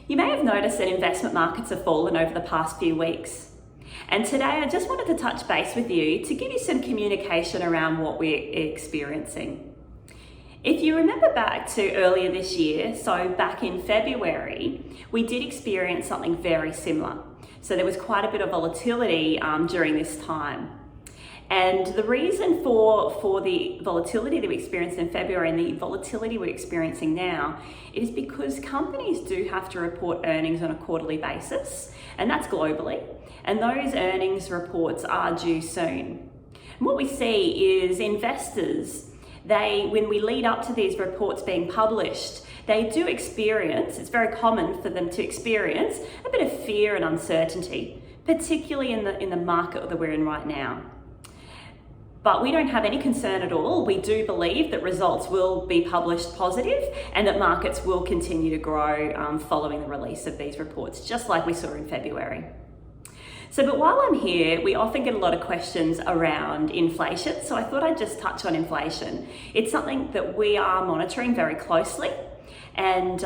You may have noticed that investment markets have fallen over the past few weeks. And today I just wanted to touch base with you to give you some communication around what we're experiencing. If you remember back to earlier this year, so back in February, we did experience something very similar. So there was quite a bit of volatility during this time. And the reason for the volatility that we experienced in February and the volatility we're experiencing now is because companies do have to report earnings on a quarterly basis, and that's globally. And those earnings reports are due soon. And what we see is investors, when we lead up to these reports being published, they do experience, it's very common for them to experience a bit of fear and uncertainty, particularly in the market that we're in right now. But we don't have any concern at all. We do believe that results will be published positive and that markets will continue to grow following the release of these reports, just like we saw in February. But while I'm here, we often get a lot of questions around inflation. So I thought I'd just touch on inflation. It's something that we are monitoring very closely. And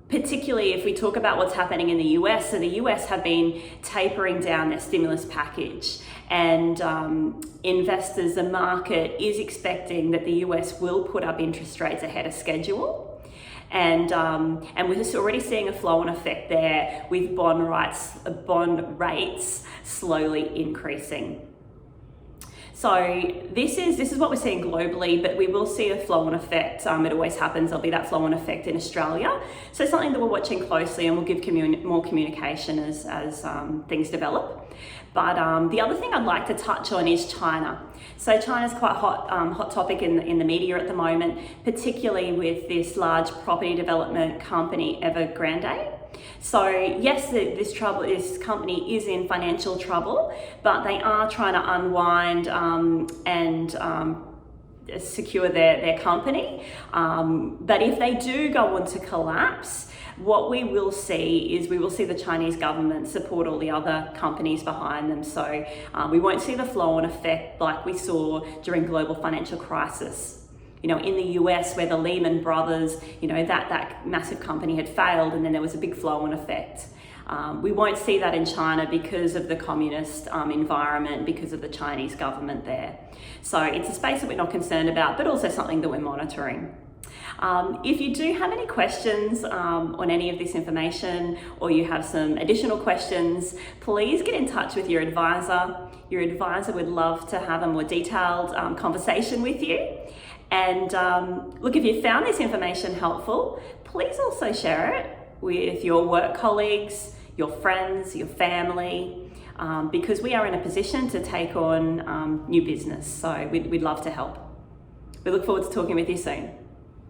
particularly if we talk about what's happening in the US, so the US have been tapering down their stimulus package, and investors, the market is expecting that the US will put up interest rates ahead of schedule. And we're just already seeing a flow-on effect there with bond rates slowly increasing. So this is what we're seeing globally, but we will see a flow-on effect. It always happens. There'll be that flow-on effect in Australia. So something that we're watching closely, and we'll give more communication as things develop. But the other thing I'd like to touch on is China. So China's quite hot topic in the media at the moment, particularly with this large property development company, Evergrande. So yes, this company is in financial trouble, but they are trying to unwind and secure their company. But if they do go on to collapse, what we will see is the Chinese government support all the other companies behind them. So we won't see the flow-on effect like we saw during global financial crisis. In the US, where the Lehman Brothers, that massive company had failed, and then there was a big flow-on effect. We won't see that in China because of the communist environment, because of the Chinese government there. So it's a space that we're not concerned about, but also something that we're monitoring. If you do have any questions on any of this information, or you have some additional questions, please get in touch with your advisor. Your advisor would love to have a more detailed conversation with you. And look, if you found this information helpful, please also share it with your work colleagues, your friends, your family, because we are in a position to take on new business. So we'd love to help. We look forward to talking with you soon.